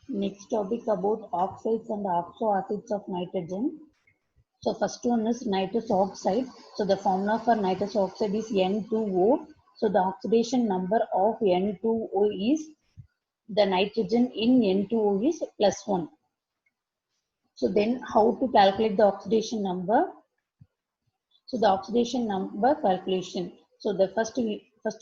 Next topic about oxides and oxoacids of nitrogen. So first one is nitrous oxide. So the formula for nitrous oxide is N2O. So the oxidation number of N2O is the nitrogen in N2O is +1. So then how to calculate the oxidation number? So the oxidation number calculation. So the first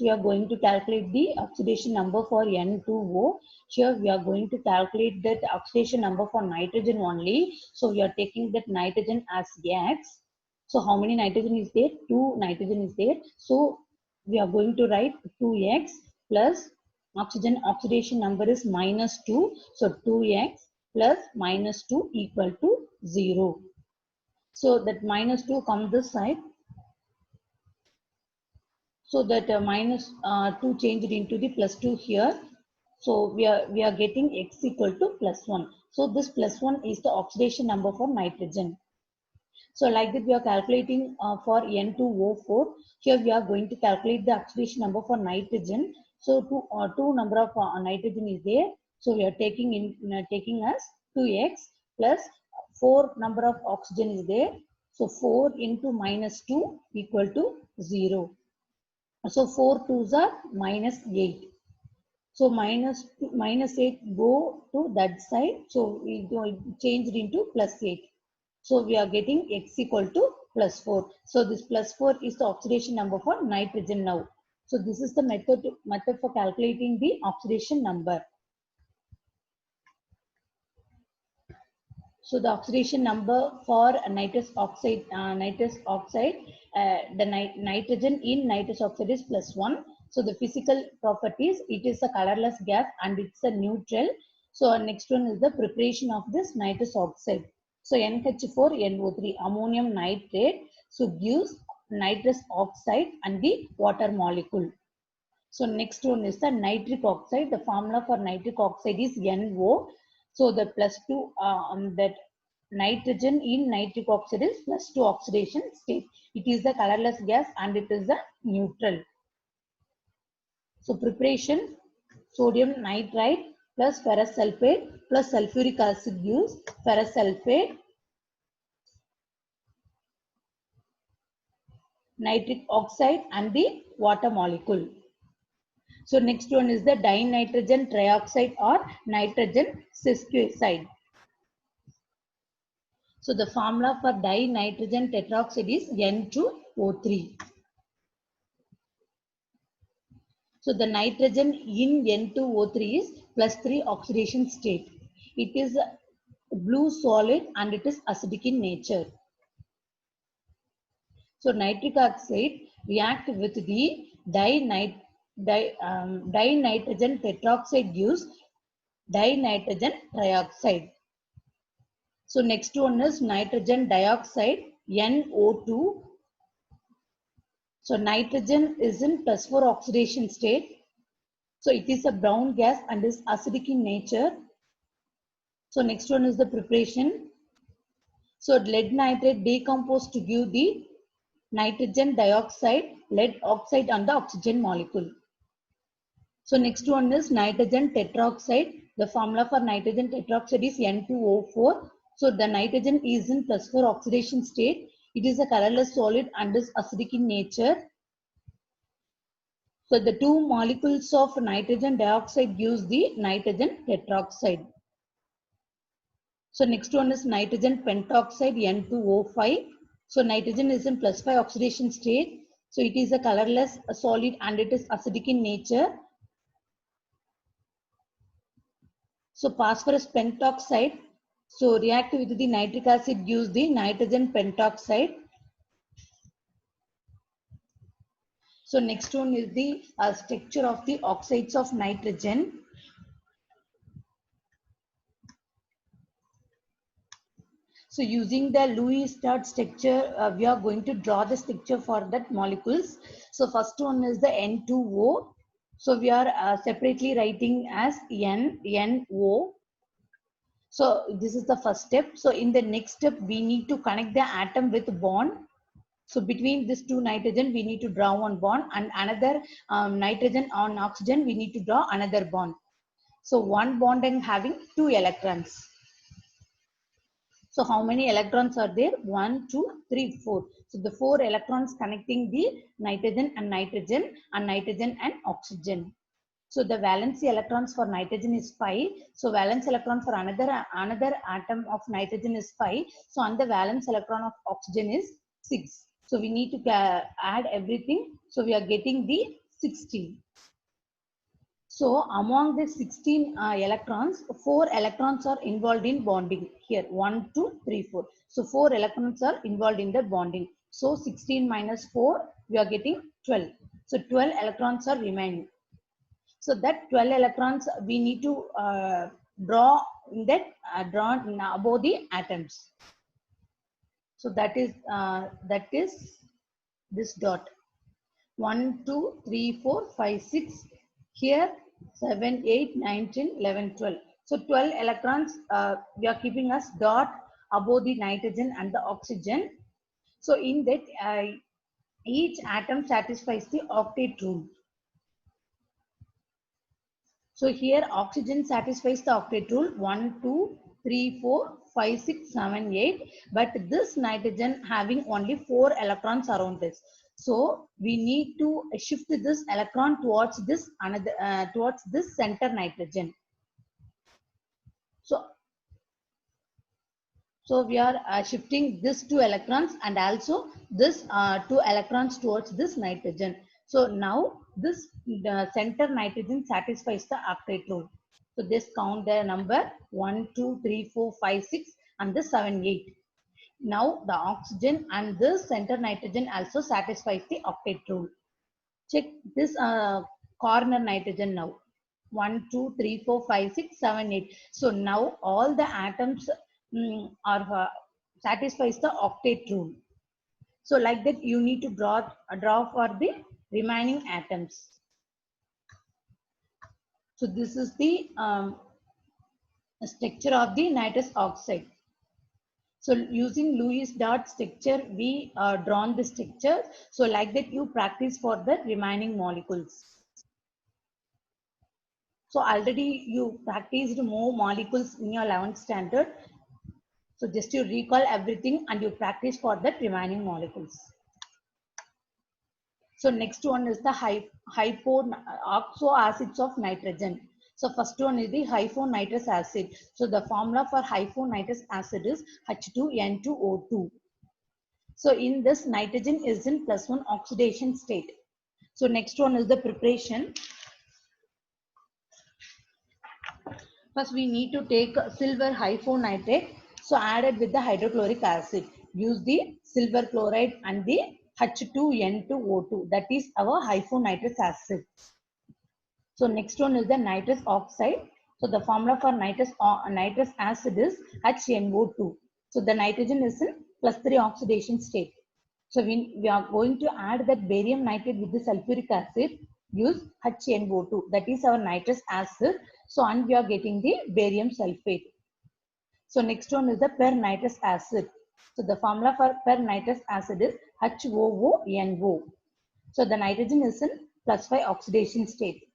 we are going to calculate the oxidation number for N2O. Here we are going to calculate that oxidation number for nitrogen only. So we are taking that nitrogen as X. So how many nitrogen is there? 2 nitrogen is there. So we are going to write 2X plus oxidation number is -2. So 2X plus -2 equal to 0. So that -2 comes this side. So that -2 changed into the +2 here. So we are getting X equal to +1. So this +1 is the oxidation number for nitrogen. So like that we are calculating for N2O4. Here we are going to calculate the oxidation number for nitrogen. So two number of nitrogen is there. So we are taking as 2X plus 4 number of oxygen is there. So 4 into -2 equal to 0. So 4 twos are -8. So -8 go to that side. So we changed into +8. So we are getting X equal to +4. So this +4 is the oxidation number for nitrogen now. So this is the method for calculating the oxidation number. So the oxidation number for nitrous oxide, the nitrogen in nitrous oxide is +1. So the physical properties, it is a colorless gas and it's a neutral. So next one is the preparation of this nitrous oxide. So NH4NO3, ammonium nitrate, so gives nitrous oxide and the water molecule. So next one is the nitric oxide. The formula for nitric oxide is NO. So the +2 that nitrogen in nitric oxide is +2 oxidation state. It is the colorless gas and it is a neutral. So preparation, sodium nitrite plus ferrous sulfate plus sulfuric acid gives ferrous sulfate, nitric oxide and the water molecule. So next one is the dinitrogen trioxide or nitrogen sesquioxide. So the formula for dinitrogen tetroxide is N2O3. So the nitrogen in N2O3 is +3 oxidation state. It is a blue solid and it is acidic in nature. So nitric oxide react with the dinitrogen tetroxide gives dinitrogen trioxide. So next one is nitrogen dioxide, NO2. So nitrogen is in +4 oxidation state. So it is a brown gas and is acidic in nature. So next one is the preparation. So lead nitrate decomposed to give the nitrogen dioxide, lead oxide and the oxygen molecule. So next one is nitrogen tetroxide. The formula for nitrogen tetroxide is N2O4. So the nitrogen is in +4 oxidation state. It is a colorless solid and is acidic in nature. So the two molecules of nitrogen dioxide gives the nitrogen tetroxide. So next one is nitrogen pentoxide, N2O5. So nitrogen is in +5 oxidation state. So it is a colorless solid and it is acidic in nature. So phosphorus pentoxide, so react with the nitric acid gives the nitrogen pentoxide. So next one is the structure of the oxides of nitrogen. So using the Lewis-Strauss structure, we are going to draw the structure for that molecules. So first one is the N2O. So we are separately writing as NO. So this is the first step. So in the next step, we need to connect the atom with bond. So between these two nitrogen, we need to draw one bond, and another nitrogen on oxygen, we need to draw another bond. So one bond and having 2 electrons. So how many electrons are there? 1, 2, 3, 4. So the 4 electrons connecting the nitrogen and nitrogen and oxygen. So the valency electrons for nitrogen is 5. So valence electron for another atom of nitrogen is 5. So and the valence electron of oxygen is 6. So we need to add everything. So we are getting the 16. So among the 16 electrons, 4 electrons are involved in bonding here. 1, 2, 3, 4. So 4 electrons are involved in the bonding. So 16 minus 4, we are getting 12. So 12 electrons are remaining. So that 12 electrons we need to draw in that drawn above the atoms. So that is this dot. 1, 2, 3, 4, 5, 6. Here 7, 8, 9, 10, 11, 12. So 12 electrons we are keeping as dot above the nitrogen and the oxygen. So in that each atom satisfies the octet rule. So here oxygen satisfies the octet rule 1, 2, 3, 4, 5, 6, 7, 8. But this nitrogen having only 4 electrons around this. So we need to shift this electron towards this towards this center nitrogen. So we are shifting this 2 electrons and also this 2 electrons towards this nitrogen. So now this center nitrogen satisfies the octet rule. So this count the number 1, 2, 3, 4, 5, 6 and the 7, 8. Now the oxygen and this center nitrogen also satisfies the octet rule. Check this corner nitrogen now. 1, 2, 3, 4, 5, 6, 7, 8. So now all the atoms are satisfies the octet rule. So like that you need to draw for the remaining atoms. So this is the structure of the nitrous oxide. So using Lewis dot structure, we drawn the structure. So like that you practice for the remaining molecules. So already you practiced more molecules in your 11th standard. So just you recall everything and you practice for the remaining molecules. So next one is the oxo acids of nitrogen. So first one is the hyponitrous acid. So the formula for hyponitrous acid is H2N2O2. So in this nitrogen is in +1 oxidation state. So next one is the preparation. First we need to take silver hyponitrate. So added with the hydrochloric acid. Use the silver chloride and the H2N2O2. That is our hyponitrous acid. So next one is the nitrous oxide. So the formula for nitrous acid is HNO2. So the nitrogen is in +3 oxidation state. So we are going to add that barium nitrate with the sulfuric acid. Use HNO2. That is our nitrous acid. So and we are getting the barium sulfate. So next one is the per-nitrous acid. So the formula for per-nitrous acid is HOONO. So the nitrogen is in +5 oxidation state.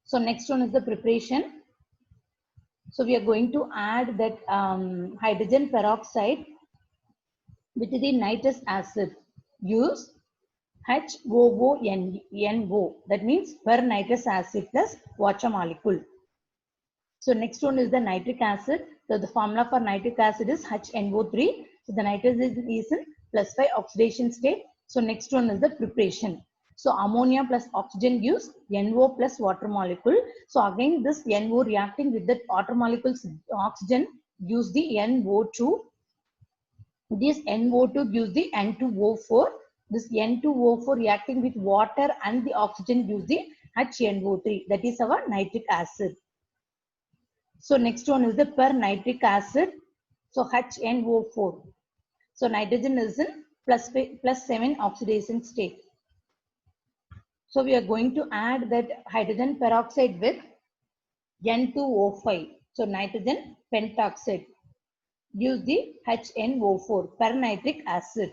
So next one is the preparation. So we are going to add that hydrogen peroxide with the nitrous acid. Use HOONO. That means per-nitrous acid plus water molecule. So next one is the nitric acid. So the formula for nitric acid is HNO3. So the nitrogen is in +5 oxidation state. So next one is the preparation. So ammonia plus oxygen gives NO plus water molecule. So again this NO reacting with the water molecules oxygen gives the NO2. This NO2 gives the N2O4. This N2O4 reacting with water and the oxygen gives the HNO3. That is our nitric acid. So next one is the per-nitric acid. So HNO4. So nitrogen is in +7 oxidation state. So we are going to add that hydrogen peroxide with N2O5. So nitrogen pentoxide. Use the HNO4 per-nitric acid.